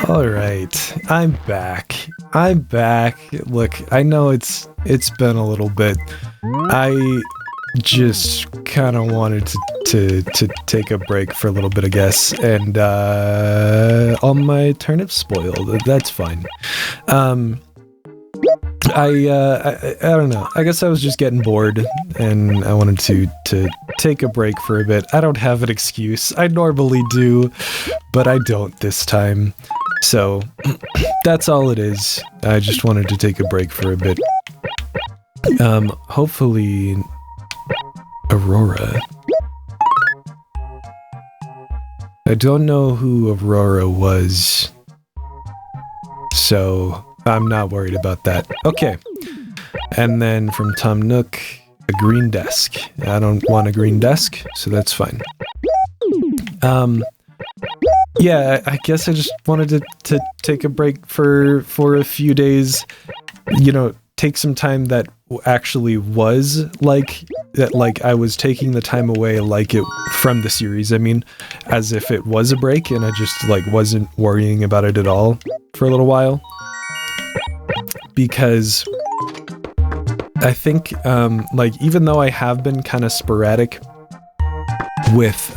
All right, I'm back. Look, I know it's been a little bit. I just kind of wanted to take a break for a little bit, I guess, and all my turnips spoiled. That's fine. I don't know. I guess I was just getting bored, and I wanted to take a break for a bit. I don't have an excuse. I normally do, but I don't this time. So that's all it is. I just wanted to take a break for a bit. Hopefully Aurora. I don't know who Aurora was, so I'm not worried about that. Okay. And then from Tom Nook, a green desk. I don't want a green desk, so that's fine. Yeah, I guess I just wanted to take a break for a few days. You know, take some time that actually was like that, like I was taking the time away like it from the series. I mean, as if it was a break and I just like wasn't worrying about it at all for a little while. Because I think like even though I have been kind of sporadic with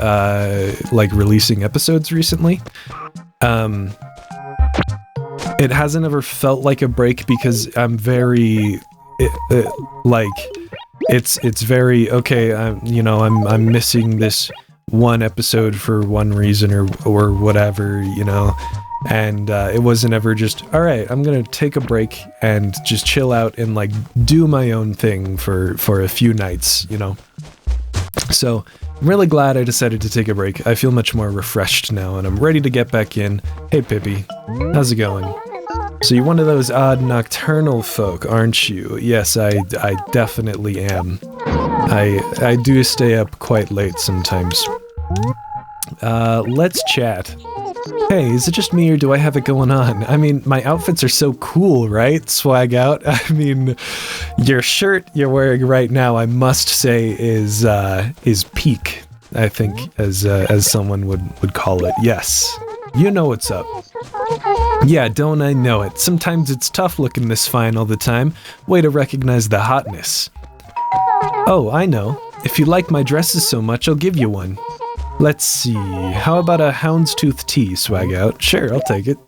like releasing episodes recently, it hasn't ever felt like a break because I'm very like it's very okay. I'm missing this one episode for one reason or whatever, you know. And it wasn't ever just, all right, I'm gonna take a break and just chill out and like do my own thing for a few nights, you know. So I'm really glad I decided to take a break. I feel much more refreshed now and I'm ready to get back in. Hey Pippi, how's it going? So you're one of those odd nocturnal folk, aren't you? Yes, I definitely am. I do stay up quite late sometimes. Let's chat. Hey, is it just me or do I have it going on? I mean, my outfits are so cool, right? Swag out. I mean, your shirt you're wearing right now, I must say, is peak, I think, as someone would call it. Yes. You know what's up. Yeah, don't I know it? Sometimes it's tough looking this fine all the time. Way to recognize the hotness. Oh, I know. If you like my dresses so much, I'll give you one. Let's see, how about a houndstooth tea, swag out? Sure, I'll take it.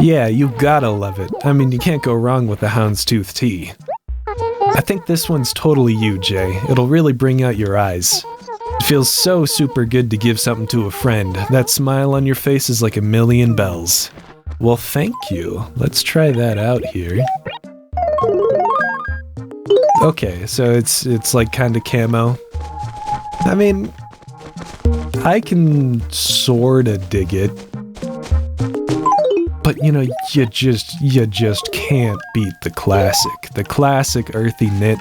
Yeah, you gotta love it. I mean, you can't go wrong with a houndstooth tea. I think this one's totally you, Jay. It'll really bring out your eyes. It feels so super good to give something to a friend. That smile on your face is like a million bells. Well, thank you. Let's try that out here. Okay, so it's like kinda camo. I mean, I can sorta dig it, but you know, you just can't beat the classic earthy knit.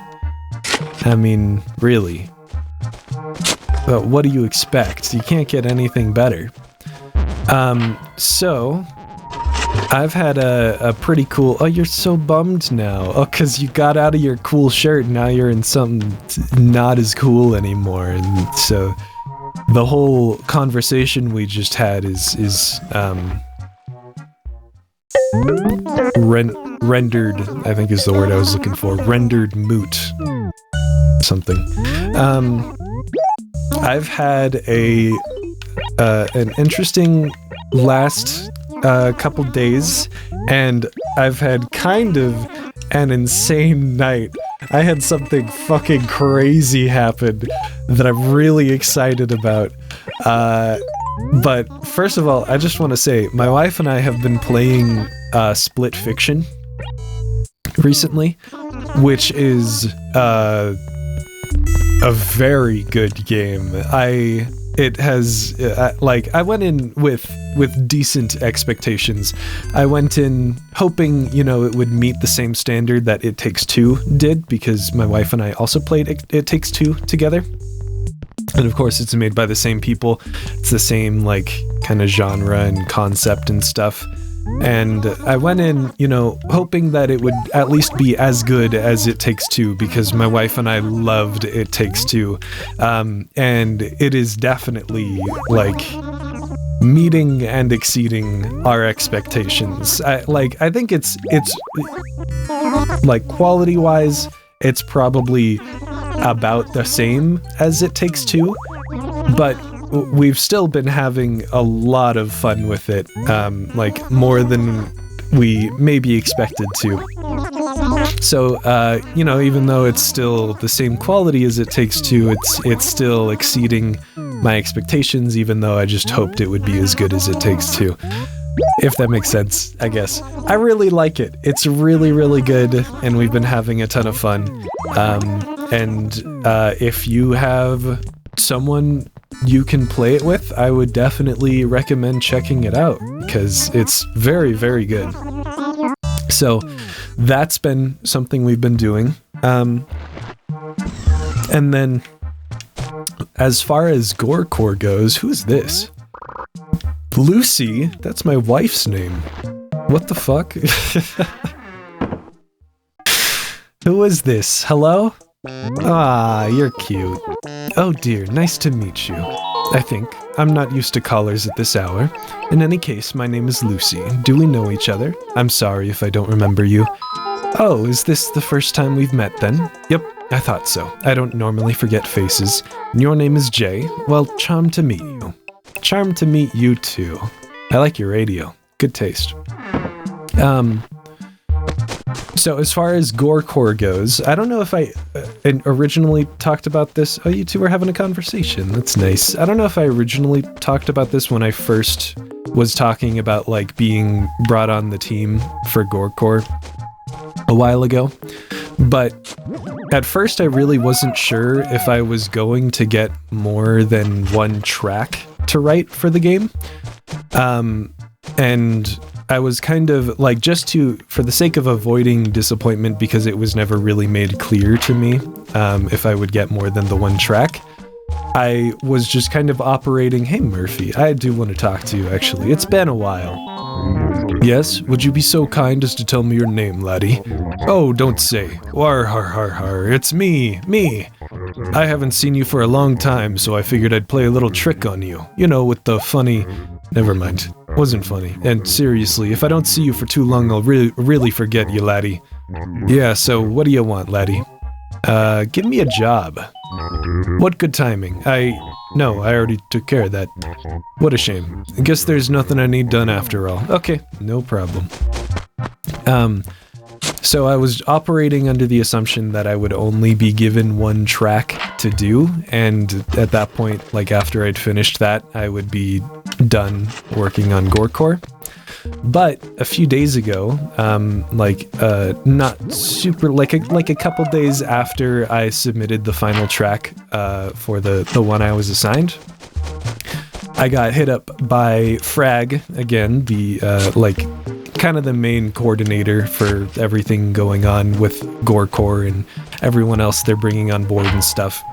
I mean, really. But what do you expect? You can't get anything better. So I've had a pretty cool. Oh, you're so bummed now. Oh, cause you got out of your cool shirt. Now you're in something not as cool anymore, and so. The whole conversation we just had is rendered, I think is the word I was looking for, rendered moot. Something. I've had an interesting last couple days, and I've had kind of an insane night. I had something fucking crazy happen that I'm really excited about. But first of all, I just want to say, my wife and I have been playing Split Fiction recently, which is a very good game. It has, I went in with decent expectations. I went in hoping, you know, it would meet the same standard that It Takes Two did, because my wife and I also played It Takes Two together. And of course, it's made by the same people. It's the same, like, kind of genre and concept and stuff. And I went in, you know, hoping that it would at least be as good as It Takes Two, because my wife and I loved It Takes Two. And it is definitely, like, meeting and exceeding our expectations. I think it's like quality-wise, it's probably about the same as It Takes Two, but we've still been having a lot of fun with it, like more than we maybe expected to. So, even though it's still the same quality as It Takes Two, it's still exceeding my expectations, even though I just hoped it would be as good as It Takes Two. If that makes sense, I guess. I really like it. It's really, really good, and we've been having a ton of fun. If you have someone you can play it with, I would definitely recommend checking it out, because it's very, very good. So that's been something we've been doing. And then as far as Gorecore goes, who's this? Lucy? That's my wife's name. What the fuck? Who is this? Hello? Ah, you're cute. Oh dear, nice to meet you. I think. I'm not used to callers at this hour. In any case, my name is Lucy. Do we know each other? I'm sorry if I don't remember you. Oh, is this the first time we've met then? Yep, I thought so. I don't normally forget faces. And your name is Jay? Well, charmed to meet you. Charmed to meet you too. I like your radio. Good taste. So as far as Gorecore goes, I don't know if I originally talked about this. Oh, you two are having a conversation. That's nice. I don't know if I originally talked about this when I first was talking about like being brought on the team for Gorecore a while ago. But at first I really wasn't sure if I was going to get more than one track to write for the game. And I was kind of like, for the sake of avoiding disappointment, because it was never really made clear to me if I would get more than the one track, I was just kind of operating, hey Murphy, I do want to talk to you actually. It's been a while. Yes, would you be so kind as to tell me your name, laddie? Oh, don't say. War har har har, it's me. I haven't seen you for a long time, so I figured I'd play a little trick on you. You know, with the funny... Never mind. Wasn't funny. And seriously, if I don't see you for too long, I'll really forget you, laddie. Yeah, so what do you want, laddie? Give me a job. What good timing. No, I already took care of that. What a shame. I guess there's nothing I need done after all. Okay, no problem. So I was operating under the assumption that I would only be given one track to do, and at that point, like after I'd finished that, I would be done working on Gorecore. But a few days ago, not super, like a couple days after I submitted the final track for the one I was assigned, I got hit up by Frag again, the kind of the main coordinator for everything going on with Gorecore and everyone else they're bringing on board and stuff.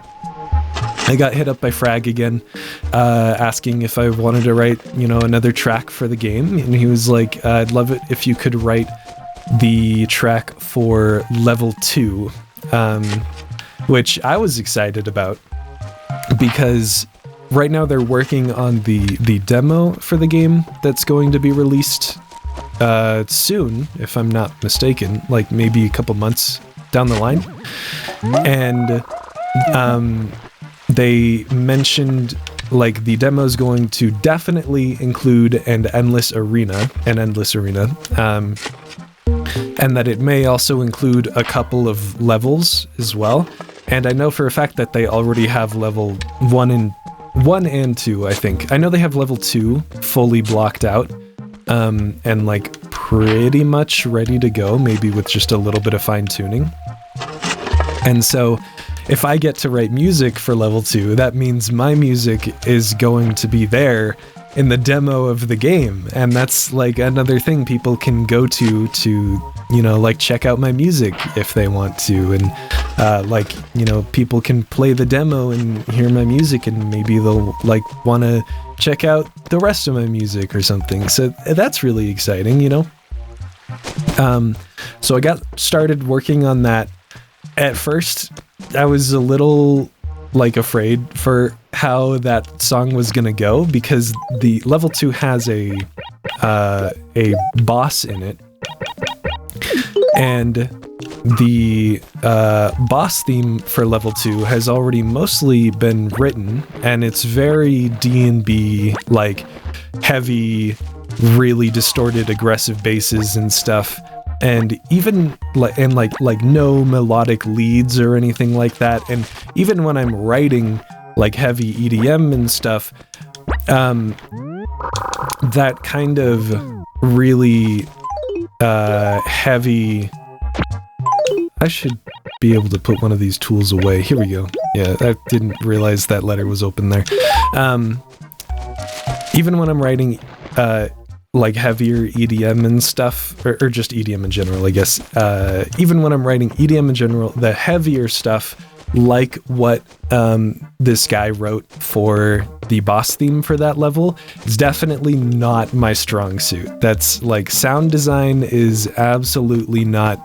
I got hit up by Frag again, asking if I wanted to write, another track for the game, and he was like, I'd love it if you could write the track for level 2, which I was excited about, because right now they're working on the demo for the game that's going to be released soon, if I'm not mistaken, like maybe a couple months down the line. And they mentioned like the demo is going to definitely include an endless arena, and that it may also include a couple of levels as well. And I know for a fact that they already have level 1 and 2, I think. I know they have level 2 fully blocked out, and like pretty much ready to go, maybe with just a little bit of fine-tuning. And so if I get to write music for level 2, that means my music is going to be there in the demo of the game, and that's like another thing people can go to check out my music if they want to, and people can play the demo and hear my music, and maybe they'll want to check out the rest of my music or something. So that's really exciting, So I got started working on that. At first, I was a little like afraid for how that song was gonna go, because the level 2 has a boss in it, and the boss theme for level 2 has already mostly been written, and it's very D&B, like heavy, really distorted, aggressive basses and stuff, and even like no melodic leads or anything like that. And even when I'm writing like heavy EDM and stuff, that kind of really heavy. I should be able to put one of these tools away. Here we go. Yeah, I didn't realize that letter was open there. Even when I'm writing like heavier EDM and stuff, or just EDM in general, I guess. Even when I'm writing EDM in general, the heavier stuff, like what this guy wrote for the boss theme for that level, is definitely not my strong suit. That's like, sound design is absolutely not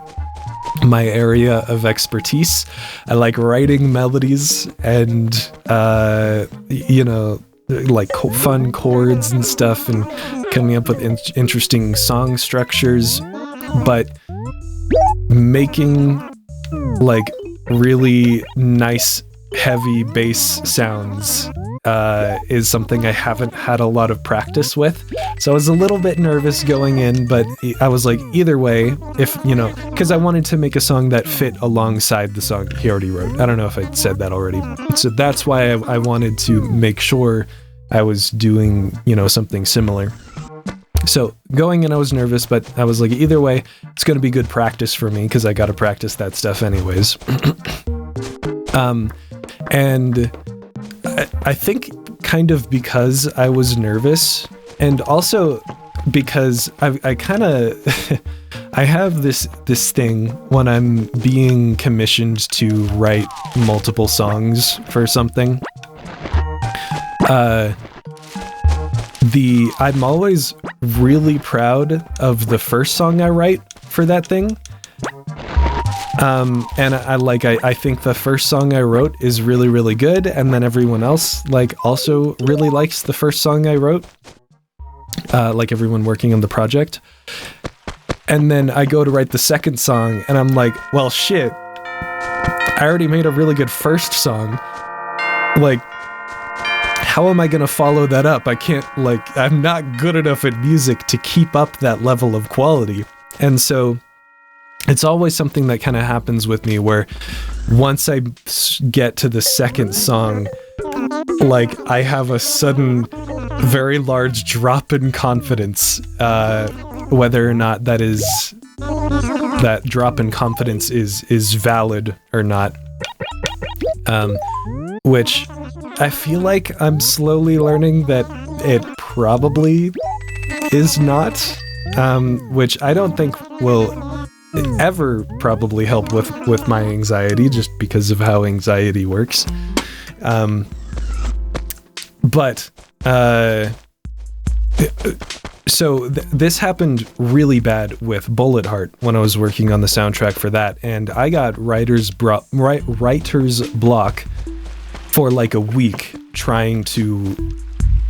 my area of expertise. I like writing melodies and you know, like fun chords and stuff, and coming up with interesting song structures, but making like really nice heavy bass sounds is something I haven't had a lot of practice with. So I was a little bit nervous going in, but I was like, either way, if, you know, because I wanted to make a song that fit alongside the song he already wrote. I don't know if I said that already. So that's why I wanted to make sure I was doing, you know, something similar. So going in, I was nervous, but I was like, either way, it's going to be good practice for me, because I got to practice that stuff anyways. And I think kind of because I was nervous, and also because I kind of I have this thing when I'm being commissioned to write multiple songs for something. I'm always really proud of the first song I write for that thing. And I think the first song I wrote is really, really good, and then everyone else like also really likes the first song I wrote, like everyone working on the project. And then I go to write the second song, and I'm like, well, shit, I already made a really good first song. Like, how am I gonna follow that up? I can't, like, I'm not good enough at music to keep up that level of quality. And so it's always something that kind of happens with me, where once I get to the second song, like, I have a sudden, very large drop in confidence, whether or not that drop in confidence is valid or not. Which I feel like I'm slowly learning that it probably is not, which I don't think will ever probably help with my anxiety, just because of how anxiety works. So this happened really bad with Bullet Heart when I was working on the soundtrack for that, and I got writer's block for like a week trying to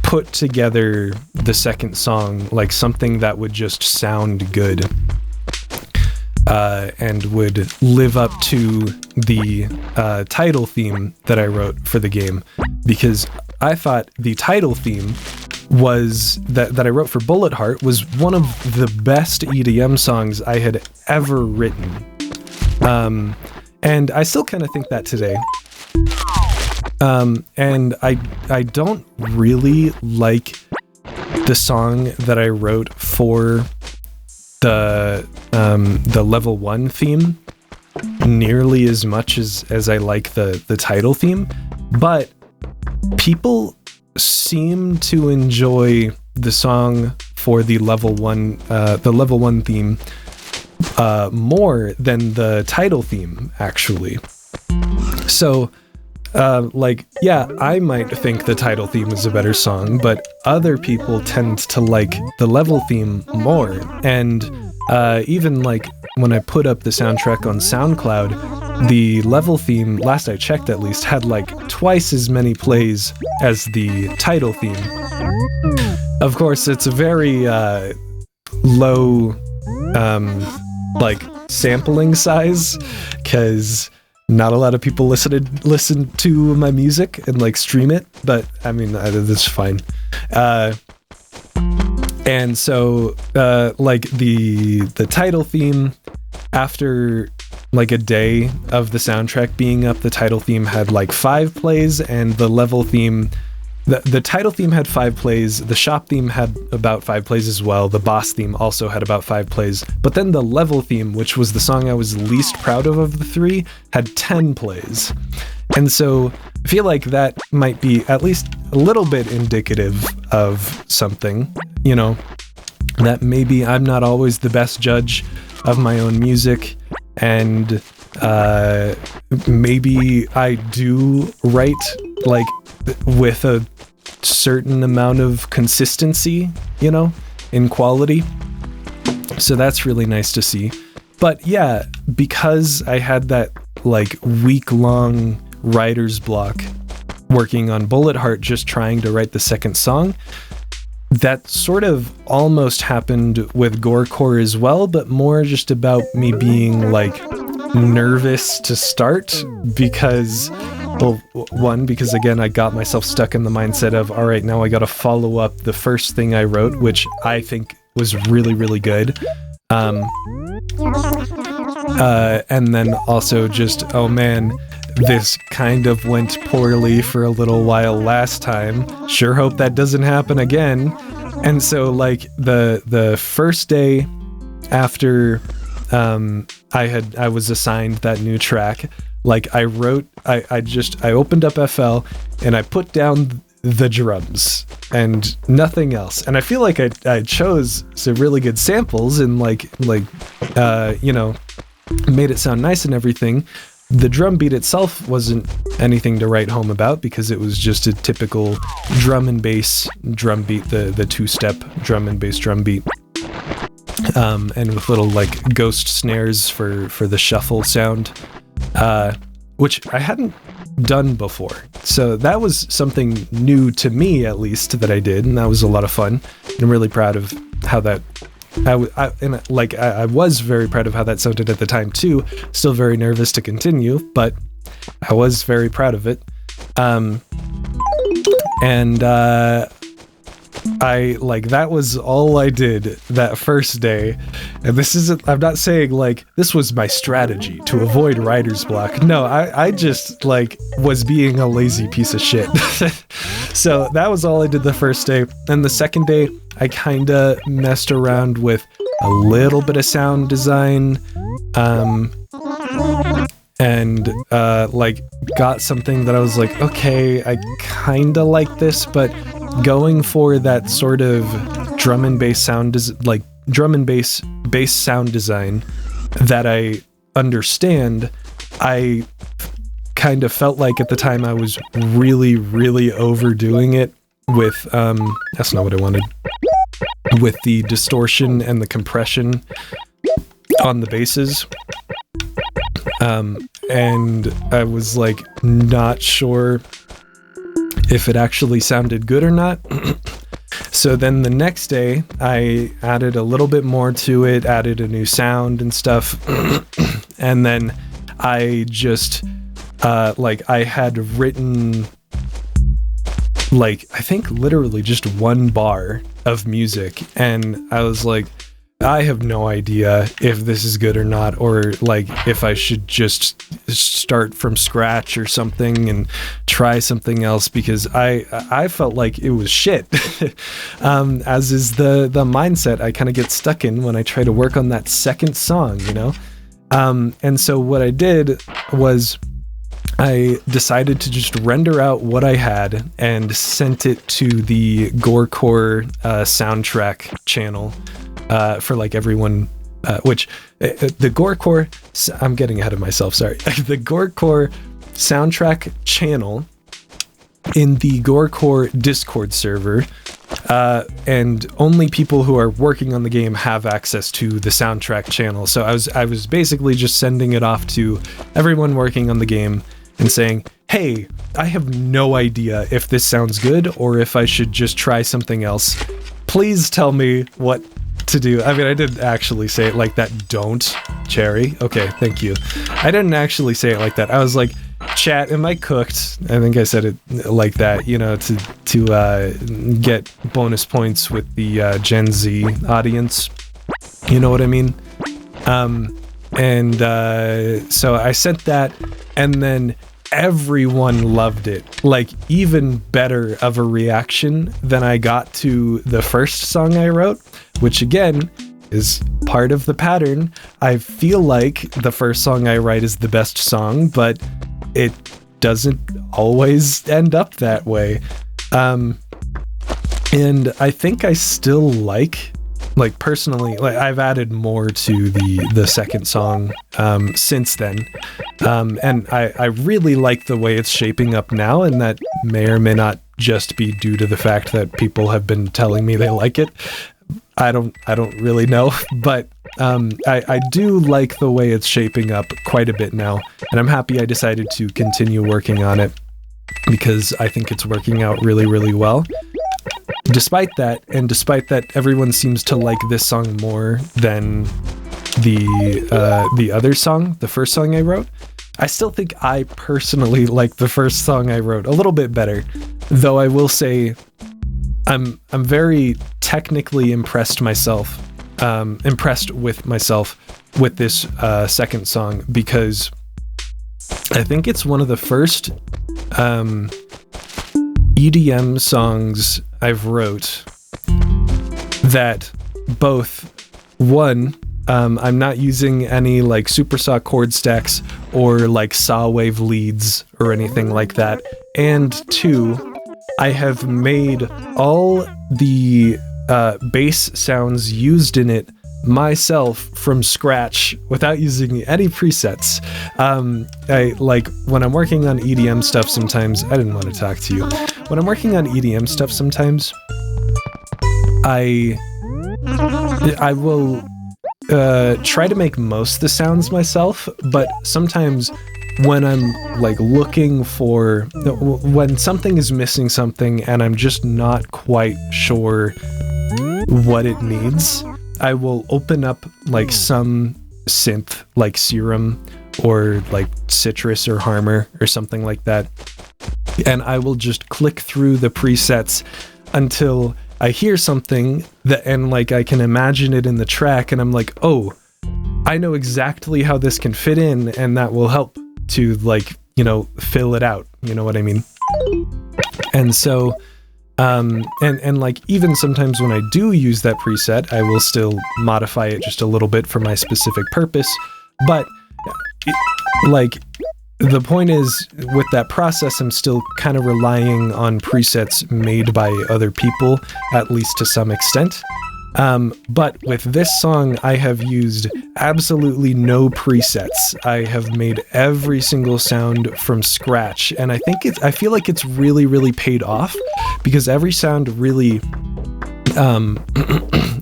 put together the second song, like something that would just sound good, and would live up to the title theme that I wrote for the game, because I thought the title theme was that I wrote for Bullet Heart was one of the best EDM songs I had ever written, and I still kind of think that today. And I don't really like the song that I wrote for the level 1 theme nearly as much as I like the title theme, but people seem to enjoy the song for the level 1 theme more than the title theme, actually. So yeah, I might think the title theme is a better song, but other people tend to like the level theme more. And even like when I put up the soundtrack on SoundCloud, the level theme, last I checked at least, had like twice as many plays as the title theme. Of course, it's a very low like sampling size, because not a lot of people listen to my music and like stream it, but I mean, that's fine. And so like the title theme, after like a day of the soundtrack being up, the title theme had like 5 plays, and the level theme, the title theme had 5 plays, the shop theme had about 5 plays as well, the boss theme also had about 5 plays, but then the level theme, which was the song I was least proud of the 3, had 10 plays. And so I feel like that might be at least a little bit indicative of something, you know, that maybe I'm not always the best judge of my own music, and maybe I do write like with a certain amount of consistency, you know, in quality. So that's really nice to see. But yeah, because I had that like week-long writer's block working on Bullet Heart, just trying to write the second song, that sort of almost happened with Gorecore as well, but more just about me being like nervous to start, because, well, one, because again, I got myself stuck in the mindset of, all right, now I got to follow up the first thing I wrote, which I think was really, really good. And then also just, oh man, this kind of went poorly for a little while last time. Sure hope that doesn't happen again. And so like the first day after I was assigned that new track, like I opened up FL and I put down the drums and nothing else. And I feel like I chose some really good samples and like you know, made it sound nice and everything. The drum beat itself wasn't anything to write home about, because it was just a typical drum and bass drum beat, the two-step drum and bass drum beat. And with little like ghost snares for the shuffle sound, which I hadn't done before. So that was something new to me, at least, that I did, and that was a lot of fun. And I'm really proud of how that I was very proud of how that sounded at the time too. Still very nervous to continue, but I was very proud of it. That was all I did that first day. And this isn't, I'm not saying like this was my strategy to avoid writer's block. No, I just like was being a lazy piece of shit. So that was all I did the first day. And the second day, I kinda messed around with a little bit of sound design, and like got something that I was like, okay, I kinda like this, but going for that sort of drum and bass sound bass sound design that I understand, I kind of felt like at the time I was really, really overdoing it with, that's not what I wanted, with the distortion and the compression on the basses. And I was like not sure if it actually sounded good or not. So then the next day I added a little bit more to it, added a new sound and stuff. And then I just I had written like I think literally just one bar of music, and I was like, I have no idea if this is good or not, or like if I should just start from scratch or something and try something else, because I felt like it was shit. As is the mindset I kind of get stuck in when I try to work on that second song, you know? And so what I did was I decided to just render out what I had and sent it to the Gorecore soundtrack channel for like everyone, which the Gorecore, I'm getting ahead of myself, sorry. The Gorecore soundtrack channel in the Gorecore Discord server and only people who are working on the game have access to the soundtrack channel. So I was basically just sending it off to everyone working on the game and saying, hey, I have no idea if this sounds good or if I should just try something else. Please tell me what to do. I mean, I didn't actually say it like that. Don't, Cherry. Okay, thank you. I didn't actually say it like that. I was like, chat, am I cooked? I think I said it like that, you know, to get bonus points with the Gen Z audience. You know what I mean? So I sent that, and then everyone loved it. Like, even better of a reaction than I got to the first song I wrote, which again is part of the pattern. I feel like the first song I write is the best song, but it doesn't always end up that way. And I think I still like personally, like I've added more to the second song since then. And I really like the way it's shaping up now, and that may or may not just be due to the fact that people have been telling me they like it. I don't really know, but I do like the way it's shaping up quite a bit now, and I'm happy I decided to continue working on it because I think it's working out really, really well. Despite that everyone seems to like this song more than the other song, the first song I wrote, I still think I personally like the first song I wrote a little bit better, though I will say I'm very technically impressed with myself with this second song, because I think it's one of the first EDM songs I've wrote that both, one, I'm not using any like super saw chord stacks or like saw wave leads or anything like that, and two, I have made all the bass sounds used in it myself from scratch without using any presets. I like when I'm working on EDM stuff sometimes, I didn't want to talk to you. When I'm working on EDM stuff sometimes, I will try to make most of the sounds myself, but sometimes when I'm like looking for, when something is missing something and I'm just not quite sure what it needs, I will open up like some synth like Serum or like Citrus or Harmor or something like that, and I will just click through the presets until I hear something that, and like I can imagine it in the track, and I'm like, oh, I know exactly how this can fit in, and that will help to like, you know, fill it out, you know what I mean? And so and like even sometimes when I do use that preset, I will still modify it just a little bit for my specific purpose, but like the point is, with that process, I'm still kind of relying on presets made by other people, at least to some extent. But with this song, I have used absolutely no presets. I have made every single sound from scratch, and I feel like it's really, really paid off, because every sound really,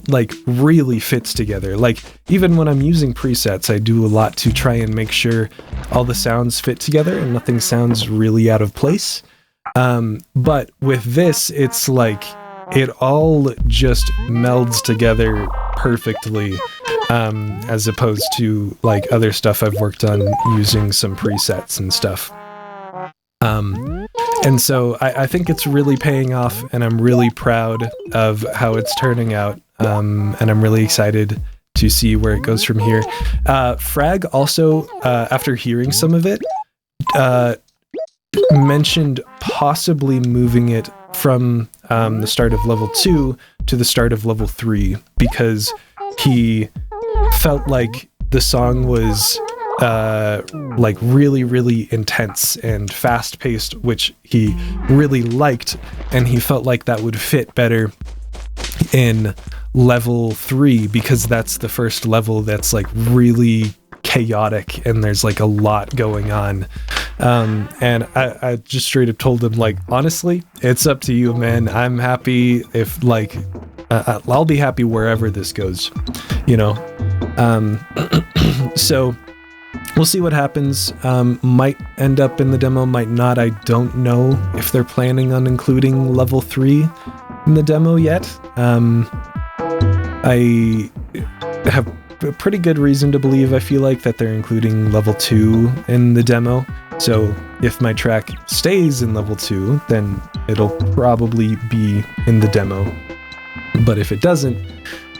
like really fits together. Like even when I'm using presets, I do a lot to try and make sure all the sounds fit together and nothing sounds really out of place. But with this, it's like it all just melds together perfectly, as opposed to like other stuff I've worked on using some presets and stuff. And so I think it's really paying off, and I'm really proud of how it's turning out, and I'm really excited to see where it goes from here. Frag also, after hearing some of it, mentioned possibly moving it from the start of level 2 to the start of level 3, because he felt like the song was like really, really intense and fast-paced, which he really liked, and he felt like that would fit better in level 3, because that's the first level that's like really chaotic and there's like a lot going on. And I just straight up told him, like, honestly, it's up to you, man. I'm happy if, like, I'll be happy wherever this goes, you know? So we'll see what happens. Might end up in the demo, might not. I don't know if they're planning on including level 3 in the demo yet. I have a pretty good reason to believe, I feel like, that they're including level 2 in the demo. So if my track stays in level 2, then it'll probably be in the demo. But if it doesn't,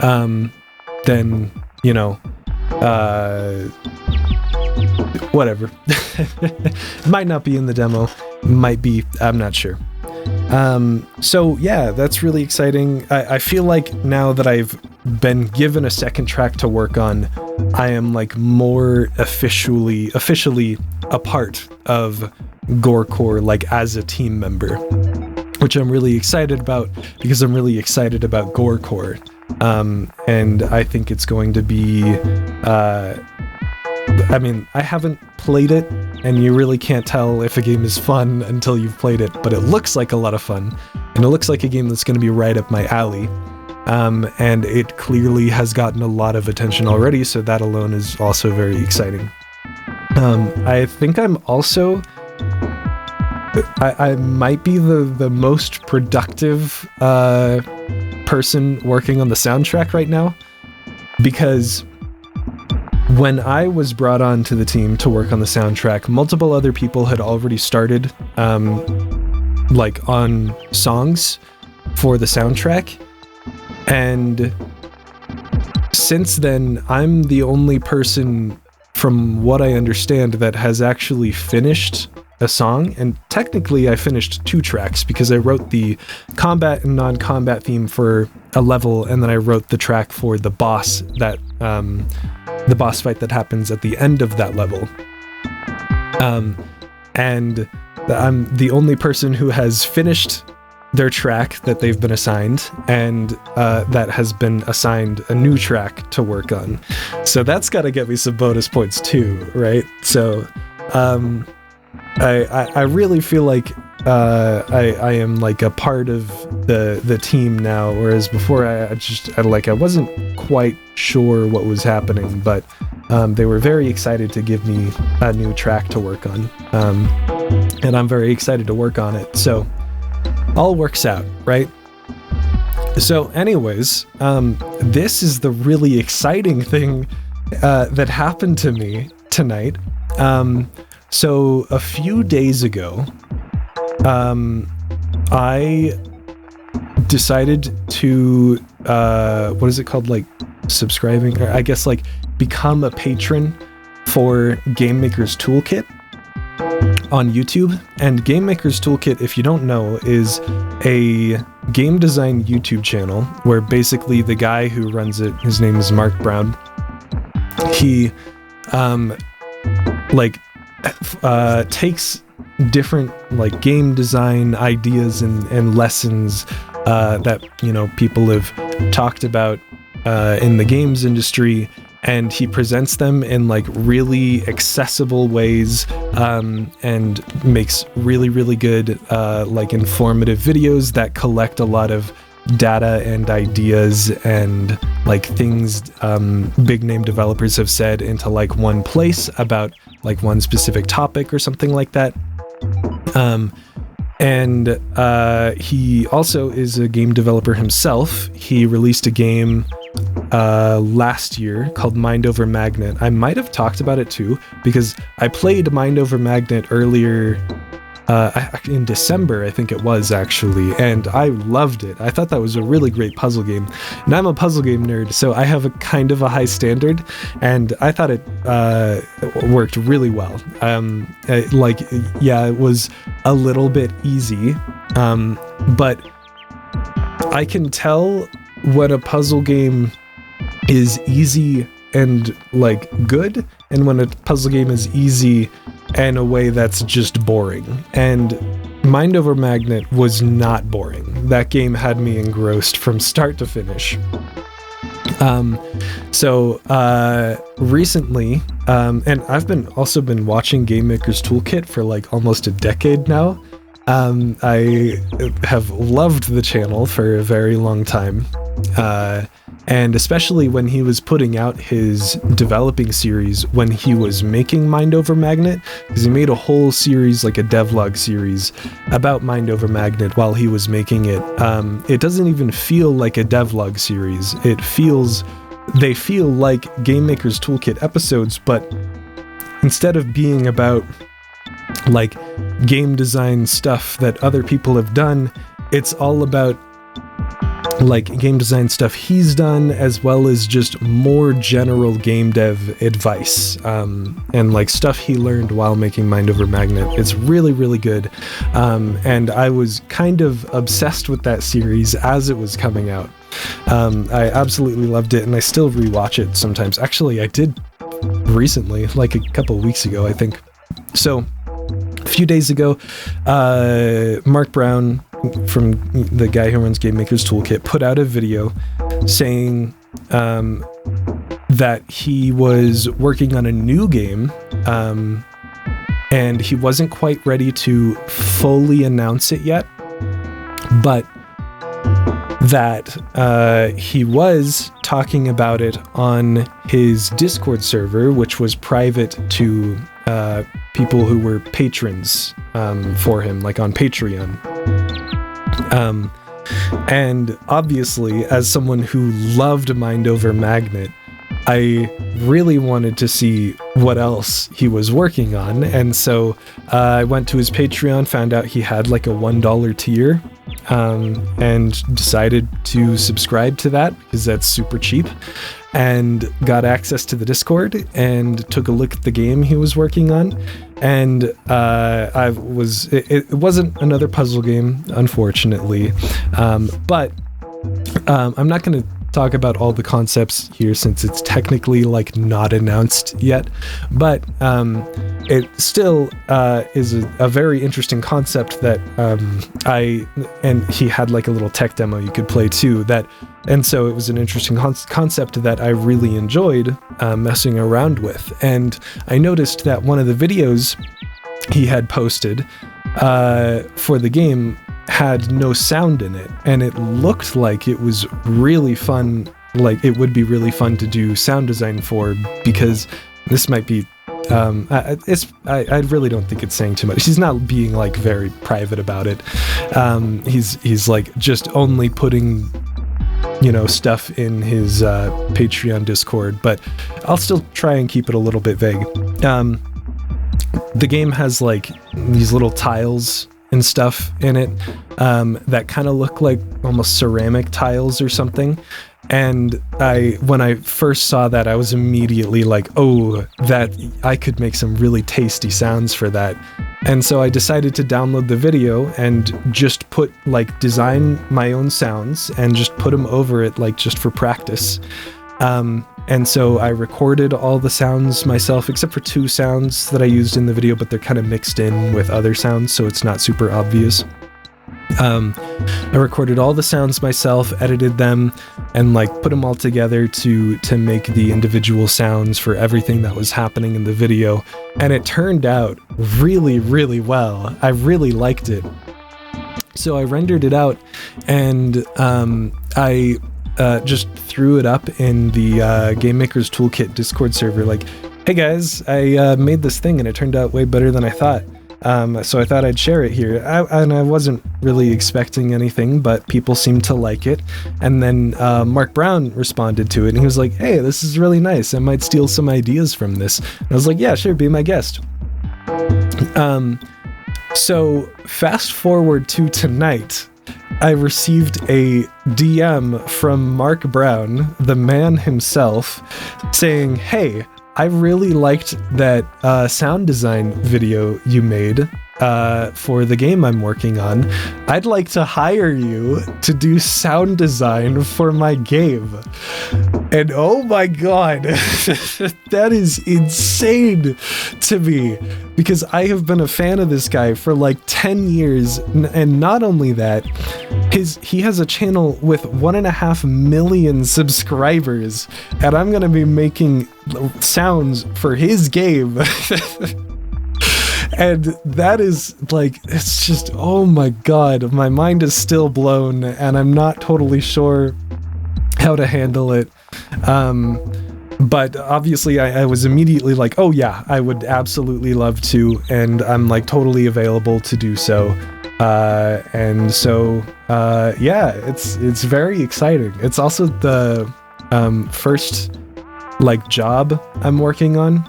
then, you know, whatever. It might not be in the demo, might be, I'm not sure. So yeah, that's really exciting. I feel like now that I've been given a second track to work on, I am like more officially a part of Gorecore, like as a team member, which I'm really excited about because I'm really excited about Gorecore. And I think it's going to be, I mean, I haven't played it, and you really can't tell if a game is fun until you've played it, but it looks like a lot of fun, and it looks like a game that's going to be right up my alley. And it clearly has gotten a lot of attention already, so that alone is also very exciting. I think I'm also... I might be the most productive person working on the soundtrack right now, because when I was brought on to the team to work on the soundtrack, multiple other people had already started like on songs for the soundtrack, and since then I'm the only person, from what I understand, that has actually finished a song. And technically I finished 2 tracks because I wrote the combat and non-combat theme for a level, and then I wrote the track for the boss that the boss fight that happens at the end of that level. And I'm the only person who has finished their track that they've been assigned, and that has been assigned a new track to work on. So that's got to get me some bonus points too, right? So I really feel like I am like a part of the team now, whereas before I wasn't quite sure what was happening, but they were very excited to give me a new track to work on, and I'm very excited to work on it. So all works out, right? So anyways, this is the really exciting thing that happened to me tonight. So a few days ago, I decided to, what is it called? Like subscribing, or I guess like become a patron for Game Maker's Toolkit on YouTube. And Game Maker's Toolkit, if you don't know, is a game design YouTube channel where basically the guy who runs it, his name is Mark Brown, he takes different like game design ideas and lessons that, you know, people have talked about in the games industry, and he presents them in like really accessible ways, and makes really good like informative videos that collect a lot of data and ideas and like things big name developers have said into like one place about like one specific topic or something like that. And he also is a game developer himself. He released a game last year called Mind Over Magnet. I might have talked about it too, because I played Mind Over Magnet earlier in December, I think it was actually, and I loved it. I thought that was a really great puzzle game, and I'm a puzzle game nerd, so I have a kind of a high standard, and I thought it worked really well. It was a little bit easy, but I can tell when a puzzle game is easy and like good, and when a puzzle game is easy in a way that's just boring. And Mind Over Magnet was not boring. That game had me engrossed from start to finish. Recently, and I've been watching Game Maker's Toolkit for like almost a decade now. I have loved the channel for a very long time. And especially when he was putting out his developing series when he was making Mind Over Magnet, because he made a whole series, like a devlog series, about Mind Over Magnet while he was making it. It doesn't even feel like a devlog series. They feel like Game Maker's Toolkit episodes, but instead of being about like game design stuff that other people have done, it's all about like game design stuff he's done, as well as just more general game dev advice, and like stuff he learned while making Mind Over Magnet. It's really, really good. And I was kind of obsessed with that series as it was coming out. I absolutely loved it, and I still rewatch it sometimes. Actually, I did recently, like a couple weeks ago, I think. So a few days ago, Mark Brown, from the guy who runs Game Maker's Toolkit, put out a video saying that he was working on a new game, and he wasn't quite ready to fully announce it yet, but that he was talking about it on his Discord server, which was private to people who were patrons for him, like on Patreon. And obviously, as someone who loved Mind Over Magnet, I really wanted to see what else he was working on, and so I went to his Patreon, found out he had like a $1 tier, and decided to subscribe to that because that's super cheap, and got access to the Discord and took a look at the game he was working on. And it wasn't another puzzle game, unfortunately, but I'm not going to talk about all the concepts here since it's technically like not announced yet, but it still is a very interesting concept that and he had like a little tech demo you could play too, and so it was an interesting concept that I really enjoyed messing around with. And I noticed that one of the videos he had posted for the game had no sound in it, and it looked like it was really fun, like it would be really fun to do sound design for, because this might be I really don't think it's saying too much. He's not being like very private about it. He's like just only putting, you know, stuff in his Patreon Discord, but I'll still try and keep it a little bit vague. The game has like these little tiles and stuff in it that kind of look like almost ceramic tiles or something. And when I first saw that, I was immediately like, oh, that I could make some really tasty sounds for that. And so I decided to download the video and just design my own sounds and just put them over it, like just for practice. And so I recorded all the sounds myself, except for 2 sounds that I used in the video, but they're kind of mixed in with other sounds, so it's not super obvious. I recorded all the sounds myself, edited them, and like put them all together to make the individual sounds for everything that was happening in the video. And it turned out really, really well. I really liked it. So I rendered it out, and I just threw it up in the Game Maker's Toolkit Discord server, like, hey guys, I made this thing and it turned out way better than I thought. So I thought I'd share it here. And I wasn't really expecting anything, but people seemed to like it. And then Mark Brown responded to it, and he was like, hey, this is really nice. I might steal some ideas from this. And I was like, yeah, sure, be my guest. So fast forward to tonight, I received a DM from Mark Brown, the man himself, saying, hey, I really liked that sound design video you made for the game I'm working on. I'd like to hire you to do sound design for my game. And oh my god, that is insane to me. because I have been a fan of this guy for like 10 years. And not only that, he has a channel with 1.5 million subscribers, and I'm going to be making sounds for his game. And that is like, it's just, oh my god, my mind is still blown, and I'm not totally sure how to handle it. But obviously I was immediately like, oh yeah, I would absolutely love to, and I'm like totally available to do so. And so, yeah, it's very exciting. It's also the first like job I'm working on,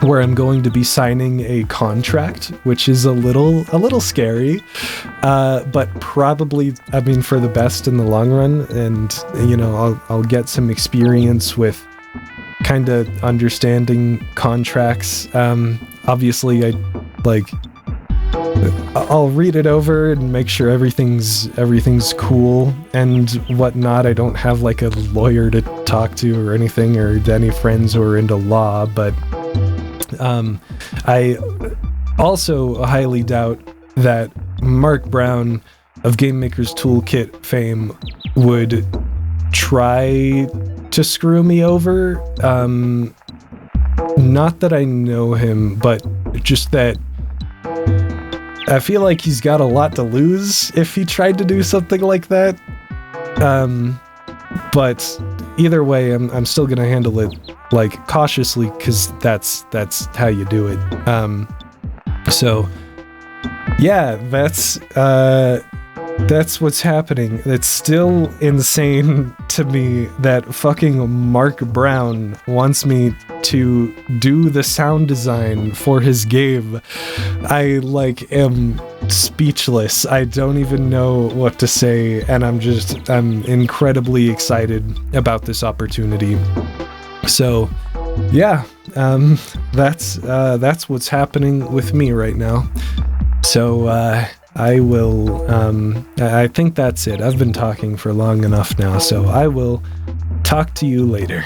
where I'm going to be signing a contract, which is a little scary, but probably, I mean, for the best in the long run. And you know, I'll get some experience with kind of understanding contracts. Obviously, I'll read it over and make sure everything's cool and whatnot. I don't have like a lawyer to talk to or anything, or any friends who are into law, but I also highly doubt that Mark Brown of Game Maker's Toolkit fame would try to screw me over. Not that I know him, but just that I feel like he's got a lot to lose if he tried to do something like that. But either way, I'm still gonna handle it like cautiously, because that's how you do it. So yeah, that's what's happening. It's still insane to me that fucking Mark Brown wants me to do the sound design for his game. I like am speechless. I don't even know what to say, and I'm incredibly excited about this opportunity. So yeah, that's what's happening with me right now. So I will, I think that's it. I've been talking for long enough now, so I will talk to you later.